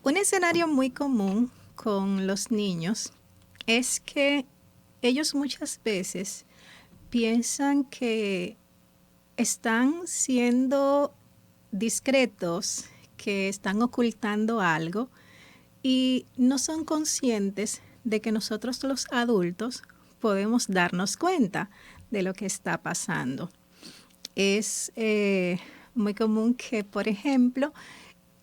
Un escenario muy común con los niños es que ellos muchas veces piensan que están siendo discretos, que están ocultando algo y no son conscientes de que nosotros los adultos podemos darnos cuenta de lo que está pasando. Es muy común que, por ejemplo,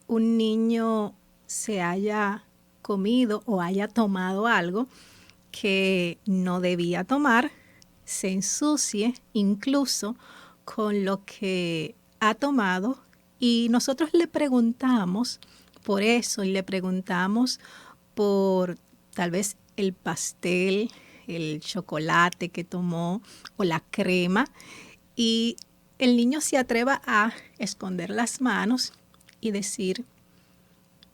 un niño se haya comido o haya tomado algo que no debía tomar, se ensucie incluso con lo que ha tomado y nosotros le preguntamos por eso y le preguntamos por tal vez el pastel, el chocolate que tomó o la crema y el niño se atreva a esconder las manos y decir,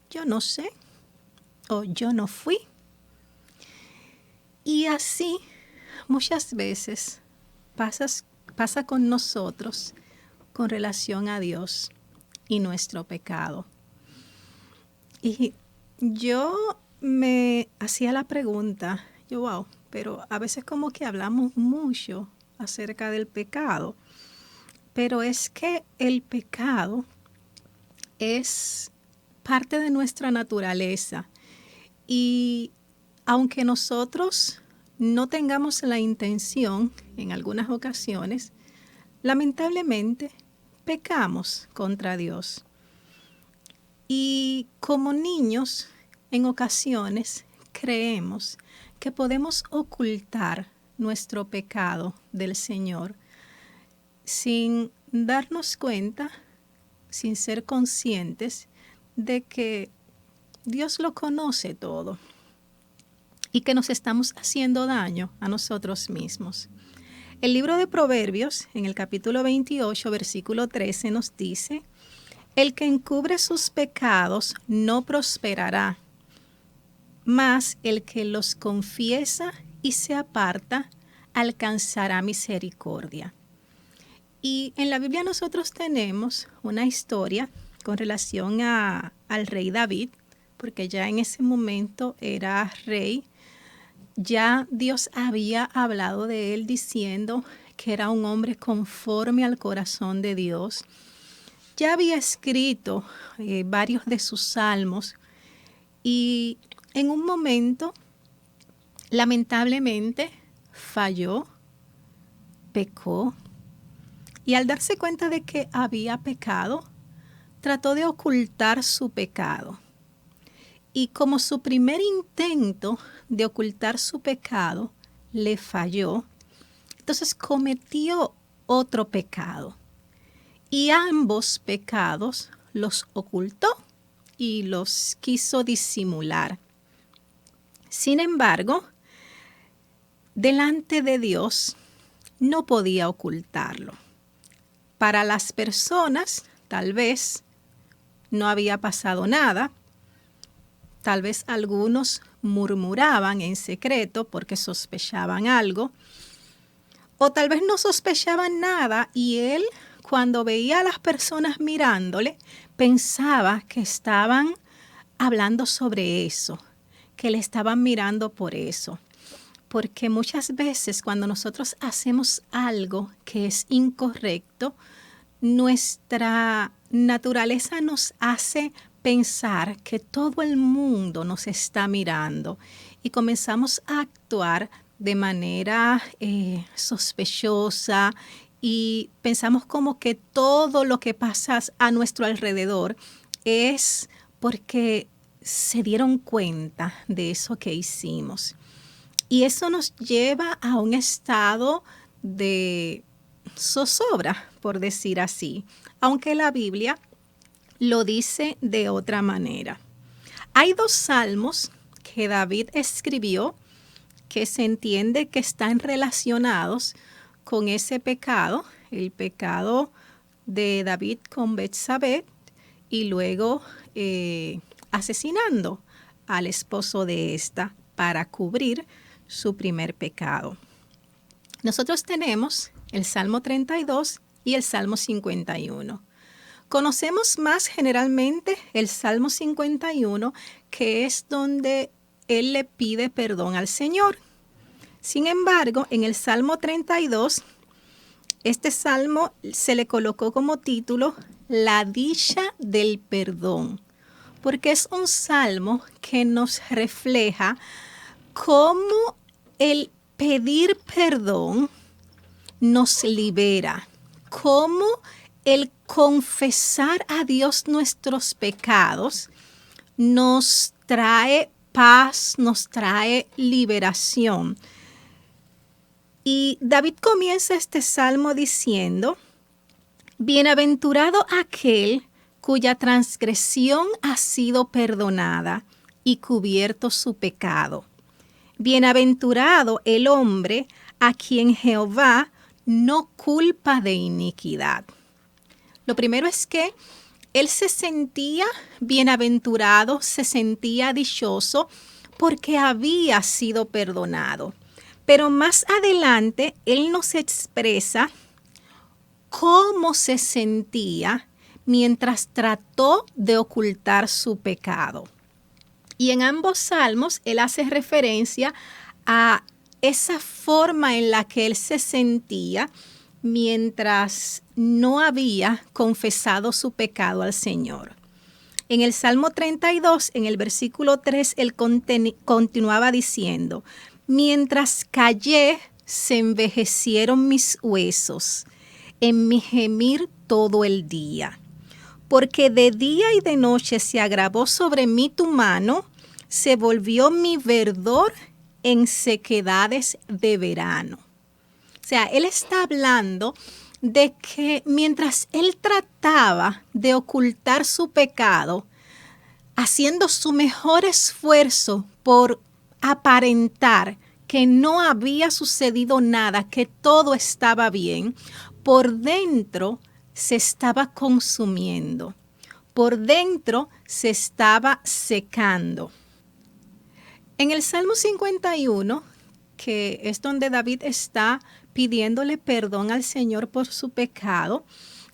yo no sé o yo no fui. Y así muchas veces pasa con nosotros con relación a Dios y nuestro pecado. Y yo me hacía la pregunta, wow, pero a veces como que hablamos mucho acerca del pecado, pero es que el pecado es parte de nuestra naturaleza y aunque nosotros no tengamos la intención en algunas ocasiones, lamentablemente pecamos contra Dios. Y como niños, en ocasiones creemos que podemos ocultar nuestro pecado del Señor sin darnos cuenta, sin ser conscientes de que Dios lo conoce todo y que nos estamos haciendo daño a nosotros mismos. El libro de Proverbios, en el capítulo 28, versículo 13, nos dice, el que encubre sus pecados no prosperará, mas el que los confiesa y se aparta alcanzará misericordia. Y en la Biblia nosotros tenemos una historia con relación al rey David, porque ya en ese momento era rey. Ya Dios había hablado de él diciendo que era un hombre conforme al corazón de Dios. Ya había escrito varios de sus salmos y en un momento, lamentablemente, falló, pecó y al darse cuenta de que había pecado, trató de ocultar su pecado. Y como su primer intento de ocultar su pecado le falló, entonces cometió otro pecado. Y ambos pecados los ocultó y los quiso disimular. Sin embargo, delante de Dios no podía ocultarlo. Para las personas, tal vez no había pasado nada. Tal vez algunos murmuraban en secreto porque sospechaban algo. O tal vez no sospechaban nada y él, cuando veía a las personas mirándole, pensaba que estaban hablando sobre eso, que le estaban mirando por eso. Porque muchas veces cuando nosotros hacemos algo que es incorrecto, nuestra naturaleza nos hace pensar que todo el mundo nos está mirando y comenzamos a actuar de manera sospechosa y pensamos como que todo lo que pasa a nuestro alrededor es porque se dieron cuenta de eso que hicimos. Y eso nos lleva a un estado de zozobra, por decir así, aunque la Biblia lo dice de otra manera. Hay dos salmos que David escribió que se entiende que están relacionados con ese pecado, el pecado de David con Betsabé y luego asesinando al esposo de esta para cubrir su primer pecado. Nosotros tenemos el Salmo 32 y el Salmo 51. Conocemos más generalmente el Salmo 51, que es donde él le pide perdón al Señor. Sin embargo, en el Salmo 32, este salmo se le colocó como título La dicha del perdón, porque es un salmo que nos refleja cómo el pedir perdón nos libera, cómo el confesar a Dios nuestros pecados nos trae paz, nos trae liberación. Y David comienza este salmo diciendo: Bienaventurado aquel cuya transgresión ha sido perdonada y cubierto su pecado. Bienaventurado el hombre a quien Jehová no culpa de iniquidad. Lo primero es que él se sentía bienaventurado, se sentía dichoso porque había sido perdonado. Pero más adelante él nos expresa cómo se sentía mientras trató de ocultar su pecado. Y en ambos salmos él hace referencia a esa forma en la que él se sentía mientras no había confesado su pecado al Señor. En el Salmo 32, en el versículo 3, él continuaba diciendo: Mientras callé, se envejecieron mis huesos, en mi gemir todo el día. Porque de día y de noche se agravó sobre mí tu mano, se volvió mi verdor en sequedades de verano. O sea, él está hablando de que mientras él trataba de ocultar su pecado, haciendo su mejor esfuerzo por aparentar que no había sucedido nada, que todo estaba bien, por dentro se estaba consumiendo, por dentro se estaba secando. En el Salmo 51, que es donde David está pidiéndole perdón al Señor por su pecado,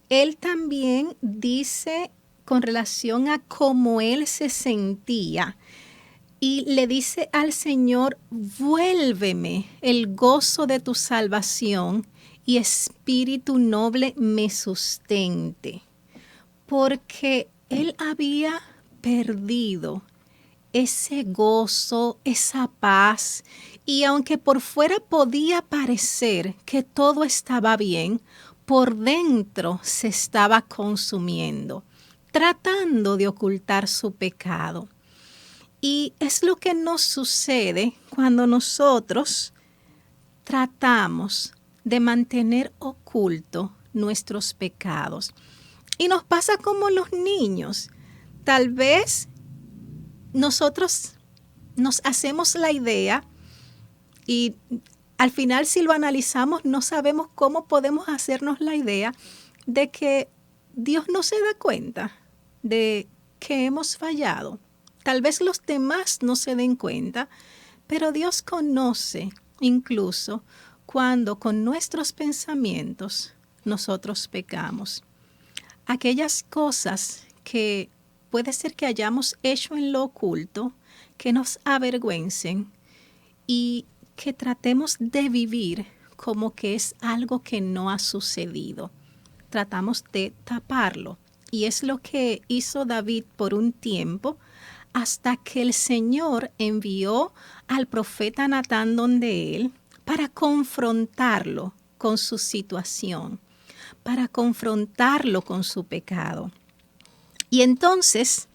él también dice con relación a cómo él se sentía y le dice al Señor: vuélveme el gozo de tu salvación y espíritu noble me sustente. Porque él había perdido ese gozo, esa paz, y aunque por fuera podía parecer que todo estaba bien, por dentro se estaba consumiendo, tratando de ocultar su pecado. Y es lo que nos sucede cuando nosotros tratamos de mantener oculto nuestros pecados. Y nos pasa como los niños. Tal vez nosotros nos hacemos la idea y al final, si lo analizamos, no sabemos cómo podemos hacernos la idea de que Dios no se da cuenta de que hemos fallado. Tal vez los demás no se den cuenta, pero Dios conoce incluso cuando con nuestros pensamientos nosotros pecamos. Aquellas cosas que puede ser que hayamos hecho en lo oculto, que nos avergüencen y que tratemos de vivir como que es algo que no ha sucedido. Tratamos de taparlo. Y es lo que hizo David por un tiempo, hasta que el Señor envió al profeta Natán donde él para confrontarlo con su situación, para confrontarlo con su pecado. Y entonces,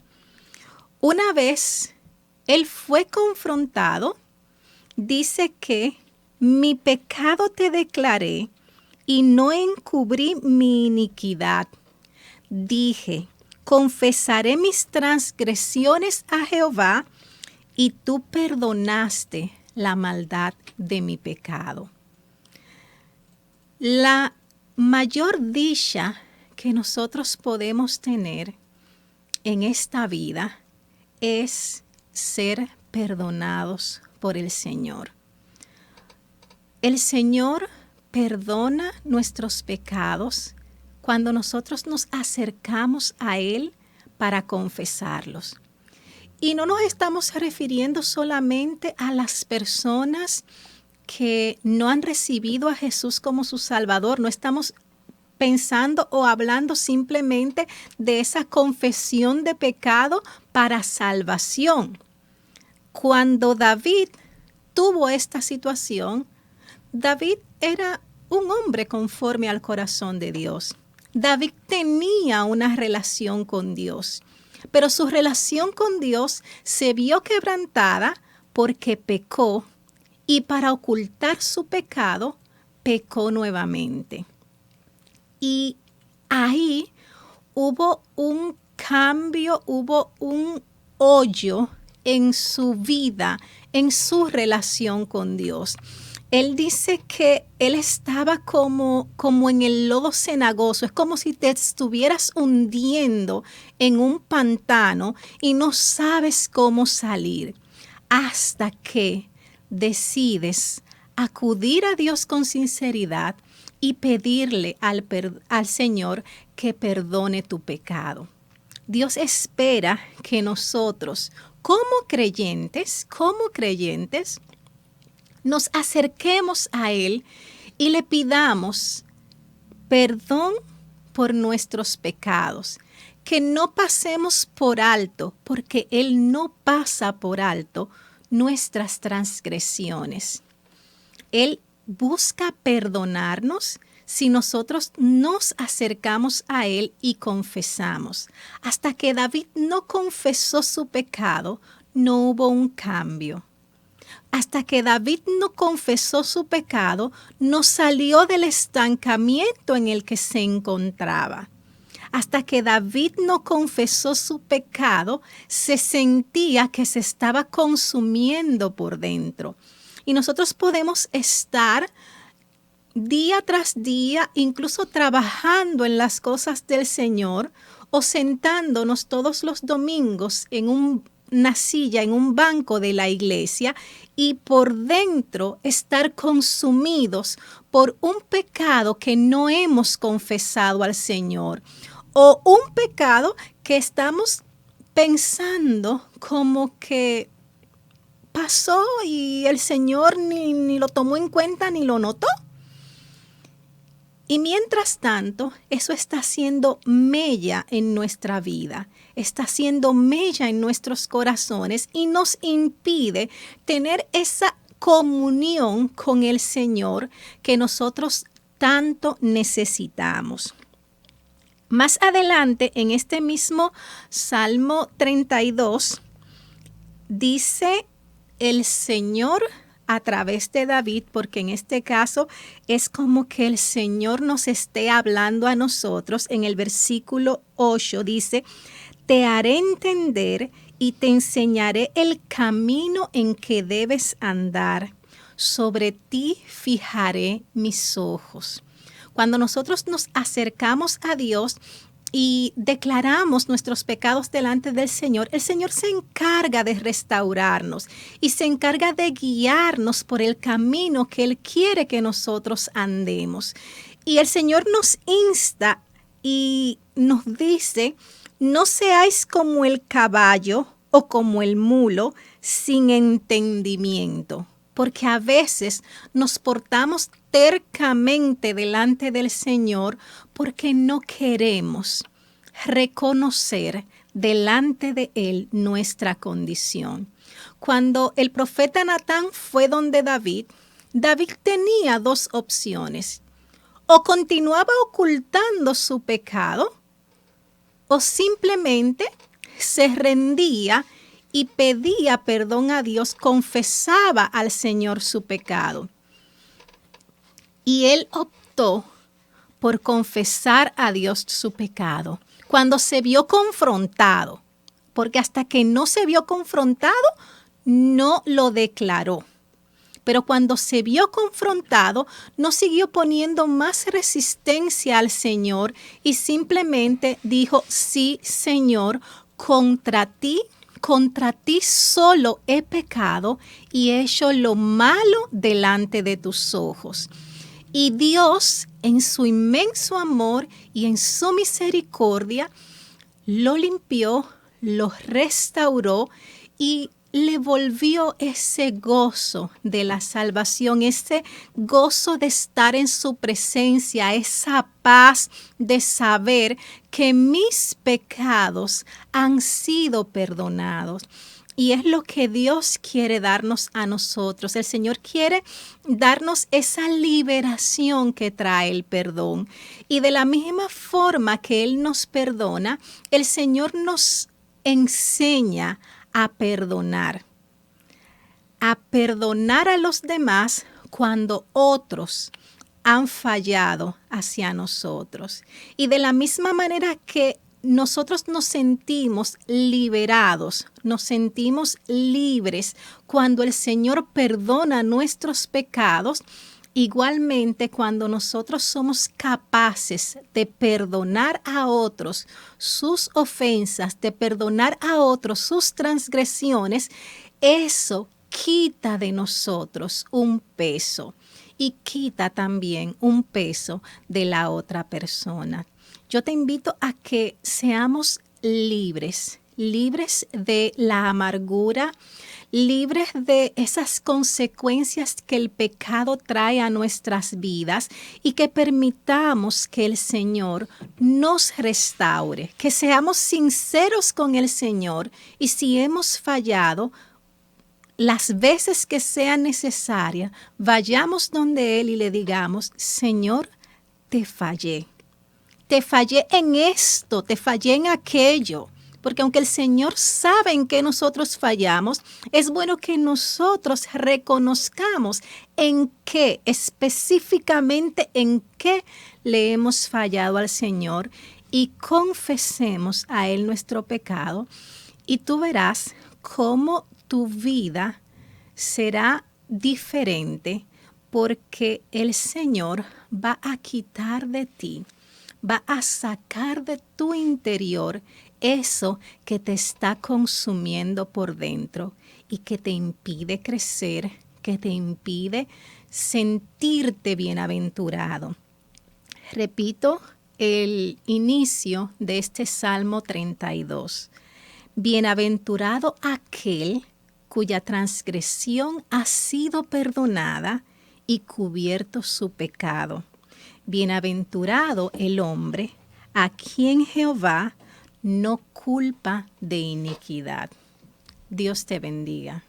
una vez él fue confrontado, dice que mi pecado te declaré y no encubrí mi iniquidad. Dije, confesaré mis transgresiones a Jehová y tú perdonaste la maldad de mi pecado. La mayor dicha que nosotros podemos tener en esta vida es ser perdonados por el Señor. El Señor perdona nuestros pecados cuando nosotros nos acercamos a Él para confesarlos. Y no nos estamos refiriendo solamente a las personas que no han recibido a Jesús como su Salvador. No estamos pensando o hablando simplemente de esa confesión de pecado para salvación. Cuando David tuvo esta situación, David era un hombre conforme al corazón de Dios. David tenía una relación con Dios, pero su relación con Dios se vio quebrantada porque pecó y para ocultar su pecado, pecó nuevamente. Y ahí hubo un cambio, hubo un hoyo en su vida, en su relación con Dios. Él dice que él estaba como en el lodo cenagoso. Es como si te estuvieras hundiendo en un pantano y no sabes cómo salir. Hasta que decides acudir a Dios con sinceridad y pedirle al Señor que perdone tu pecado. Dios espera que nosotros, como creyentes, nos acerquemos a Él y le pidamos perdón por nuestros pecados, que no pasemos por alto, porque Él no pasa por alto nuestras transgresiones. Él busca perdonarnos si nosotros nos acercamos a Él y confesamos. Hasta que David no confesó su pecado, no hubo un cambio. Hasta que David no confesó su pecado, no salió del estancamiento en el que se encontraba. Hasta que David no confesó su pecado, se sentía que se estaba consumiendo por dentro. Y nosotros podemos estar día tras día, incluso trabajando en las cosas del Señor o sentándonos todos los domingos en una silla, en un banco de la iglesia y por dentro estar consumidos por un pecado que no hemos confesado al Señor o un pecado que estamos pensando como que pasó y el Señor ni lo tomó en cuenta ni lo notó. Y mientras tanto, eso está haciendo mella en nuestra vida, está haciendo mella en nuestros corazones y nos impide tener esa comunión con el Señor que nosotros tanto necesitamos. Más adelante, en este mismo Salmo 32, dice el Señor a través de David, porque en este caso es como que el Señor nos esté hablando a nosotros. En el versículo 8 dice, te haré entender y te enseñaré el camino en que debes andar. Sobre ti fijaré mis ojos. Cuando nosotros nos acercamos a Dios y declaramos nuestros pecados delante del Señor, el Señor se encarga de restaurarnos y se encarga de guiarnos por el camino que Él quiere que nosotros andemos. Y el Señor nos insta y nos dice, no seáis como el caballo o como el mulo sin entendimiento. Porque a veces nos portamos tercamente delante del Señor porque no queremos reconocer delante de Él nuestra condición. Cuando el profeta Natán fue donde David, David tenía dos opciones. O continuaba ocultando su pecado o simplemente se rendía y pedía perdón a Dios, confesaba al Señor su pecado. Y él optó por confesar a Dios su pecado cuando se vio confrontado, porque hasta que no se vio confrontado, no lo declaró. Pero cuando se vio confrontado, no siguió poniendo más resistencia al Señor y simplemente dijo, sí, Señor, contra ti solo he pecado y he hecho lo malo delante de tus ojos. Y Dios en su inmenso amor y en su misericordia, lo limpió, lo restauró y le volvió ese gozo de la salvación, ese gozo de estar en su presencia, esa paz de saber que mis pecados han sido perdonados. Y es lo que Dios quiere darnos a nosotros. El Señor quiere darnos esa liberación que trae el perdón. Y de la misma forma que Él nos perdona, el Señor nos enseña a perdonar a los demás cuando otros han fallado hacia nosotros. Y de la misma manera que nosotros nos sentimos liberados, nos sentimos libres cuando el Señor perdona nuestros pecados, igualmente cuando nosotros somos capaces de perdonar a otros sus ofensas, de perdonar a otros sus transgresiones, eso quita de nosotros un peso y quita también un peso de la otra persona. Yo te invito a que seamos libres de la amargura, libres de esas consecuencias que el pecado trae a nuestras vidas y que permitamos que el Señor nos restaure, que seamos sinceros con el Señor y si hemos fallado, las veces que sea necesaria, vayamos donde Él y le digamos, Señor, te fallé. Te fallé en esto, te fallé en aquello. Porque aunque el Señor sabe en qué nosotros fallamos, es bueno que nosotros reconozcamos en qué, específicamente en qué le hemos fallado al Señor y confesemos a Él nuestro pecado. Y tú verás cómo tu vida será diferente porque el Señor va a quitar de ti, va a sacar de tu interior eso que te está consumiendo por dentro y que te impide crecer, que te impide sentirte bienaventurado. Repito el inicio de este Salmo 32. Bienaventurado aquel cuya transgresión ha sido perdonada y cubierto su pecado. Bienaventurado el hombre a quien Jehová no culpa de iniquidad. Dios te bendiga.